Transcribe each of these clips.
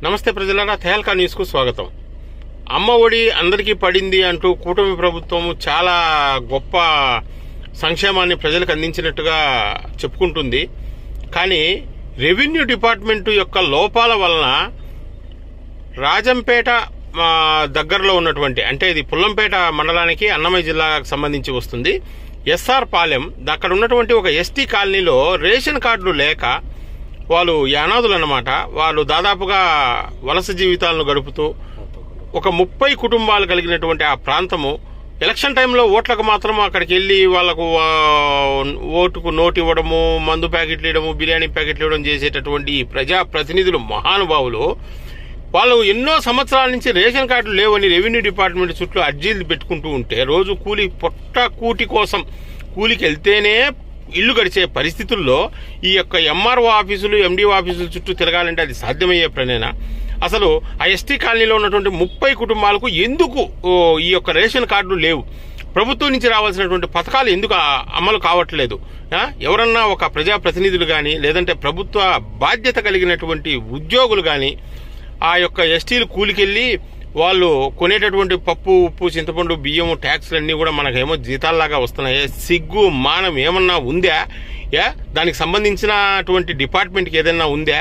నమస్తే ప్రజలారా, తెహల్కా న్యూస్ కు స్వాగతం. అమ్మ ఒడి అందరికీ పడింది అంటూ కూటమి ప్రభుత్వం చాలా గొప్ప సంక్షేమాన్ని ప్రజలకు అందించినట్టుగా చెప్పుకుంటుంది. కానీ రెవెన్యూ డిపార్ట్మెంట్ యొక్క లోపాల వలన రాజంపేట దగ్గరలో ఉన్నటువంటి, అంటే ఇది పుల్లంపేట మండలానికి అన్నమయ్య జిల్లాకు సంబంధించి వస్తుంది, ఎస్ఆర్ పాలెం, అక్కడ ఉన్నటువంటి ఒక ఎస్టీ కాలనీలో రేషన్ కార్డులు లేక వాళ్ళు యానాదులు అన్నమాట. వాళ్ళు దాదాపుగా వలస జీవితాలను గడుపుతూ ఒక 30 కుటుంబాలు కలిగినటువంటి ఆ ప్రాంతము ఎలక్షన్ టైంలో ఓట్లకు మాత్రం అక్కడికి వెళ్లి వాళ్లకు ఓటుకు నోటు ఇవ్వడము, మందు ప్యాకెట్లు ఇవ్వడము, బిర్యానీ ప్యాకెట్లు ఇవ్వడం చేసేటటువంటి ప్రజా ప్రతినిధులు మహానుభావులు వాళ్ళు ఎన్నో సంవత్సరాల నుంచి రేషన్ కార్డులు లేవని రెవెన్యూ డిపార్ట్మెంట్ చుట్టూ అర్జీలు పెట్టుకుంటూ ఉంటే రోజు కూటి కోసం కూలికి వెళ్తేనే ఇల్లు గడిచే పరిస్థితుల్లో ఈ యొక్క ఎంఆర్ఓ ఆఫీసులు, ఎండిఓ ఆఫీసుల చుట్టూ తిరగాలంటే అది సాధ్యమయ్యే పనేనా? అసలు ఆ ఎస్టీ కాలనీలో ఉన్నటువంటి 30 కుటుంబాలకు ఎందుకు ఈ యొక్క రేషన్ కార్డులు లేవు? ప్రభుత్వం నుంచి రావాల్సినటువంటి పథకాలు ఎందుకు అమలు కావట్లేదు? ఎవరన్నా ఒక ప్రజాప్రతినిధులు కానీ, లేదంటే ప్రభుత్వ బాధ్యత కలిగినటువంటి ఉద్యోగులు కానీ ఆ యొక్క ఎస్టీలు కూలికెళ్లి వాళ్ళు కొనేటటువంటి పప్పు, ఉప్పు, చింతపండు, బియ్యం, ట్యాక్స్లన్నీ కూడా మనకేమో జీతాల్లాగా వస్తున్నాయి. సిగ్గు మానం ఏమన్నా ఉందా? దానికి సంబంధించినటువంటి డిపార్ట్మెంట్కి ఏదైనా ఉందా?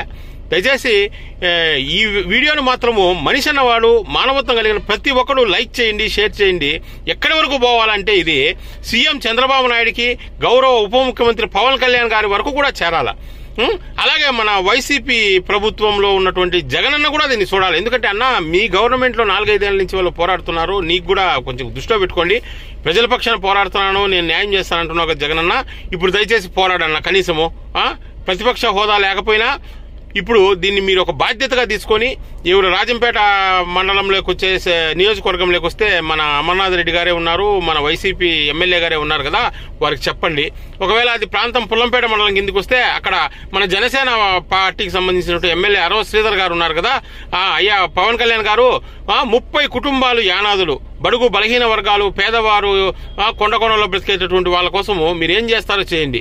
దయచేసి ఈ వీడియోను మాత్రము మనిషి అన్నవాడు, మానవత్వం కలిగిన ప్రతి ఒక్కరు లైక్ చేయండి, షేర్ చేయండి. ఎక్కడి వరకు పోవాలంటే ఇది సీఎం చంద్రబాబు నాయుడికి, గౌరవ ఉప ముఖ్యమంత్రి పవన్ కళ్యాణ్ గారి వరకు కూడా చేరాల. అలాగే మన వైసీపీ ప్రభుత్వంలో ఉన్నటువంటి జగనన్న కూడా దీన్ని చూడాలి. ఎందుకంటే అన్న, మీ గవర్నమెంట్ లో 4-5 ఏళ్ల నుంచి వాళ్ళు పోరాడుతున్నారు, నీకు కూడా కొంచెం దృష్టిలో పెట్టుకోండి. ప్రజల పక్షాన పోరాడుతున్నాను, నేను న్యాయం చేస్తానంటున్నావు కదా జగనన్న, ఇప్పుడు దయచేసి పోరాడన్న. కనీసము ప్రతిపక్ష హోదా లేకపోయినా ఇప్పుడు దీన్ని మీరు ఒక బాధ్యతగా తీసుకొని, ఎవరు రాజంపేట మండలంలోకి వచ్చే నియోజకవర్గంలోకి వస్తే మన అమర్నాథ్ రెడ్డి గారే ఉన్నారు, మన వైసీపీ ఎమ్మెల్యే గారే ఉన్నారు కదా, వారికి చెప్పండి. ఒకవేళ అది ప్రాంతం పుల్లంపేట మండలం కిందకి వస్తే అక్కడ మన జనసేన పార్టీకి సంబంధించినటువంటి ఎమ్మెల్యే అరవ శ్రీధర్ గారు ఉన్నారు కదా, అయ్యా పవన్ కళ్యాణ్ గారు 30 కుటుంబాలు యానాదులు, బడుగు బలహీన వర్గాలు, పేదవారు, కొండకొండలో బ్రతికేటటువంటి వాళ్ళ కోసము మీరేం చేస్తారో చేయండి.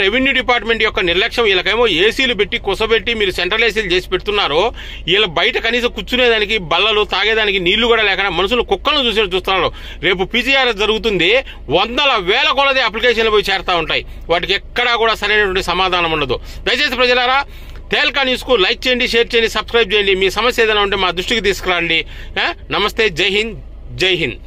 రెవెన్యూ డిపార్ట్మెంట్ యొక్క నిర్లక్ష్యం, వీళ్ళకేమో ఏసీలు పెట్టి కుసబెట్టి మీరు సెంట్రల్ ఏసీలు చేసి పెడుతున్నారు. వీళ్ళ బయట కనీసం కూర్చునేదానికి బల్లలు, తాగేదానికి నీళ్లు కూడా లేకుండా మనుషులు కుక్కలను చూస్తున్నారు. రేపు పీజీఆర్ఎస్ జరుగుతుంది, 100,000 కొలది అప్లికేషన్లు పోయి చేరుతా ఉంటాయి. వాటికి ఎక్కడా కూడా సరైనటువంటి సమాధానం ఉండదు. దయచేసి ప్రజలారా, తెహల్కా న్యూస్ కు లైక్ చేయండి, షేర్ చేయండి, సబ్స్క్రైబ్ చేయండి. మీ సమస్య ఏదైనా ఉంటే మా దృష్టికి తీసుకురండి. నమస్తే, జై హింద్, జై హింద్.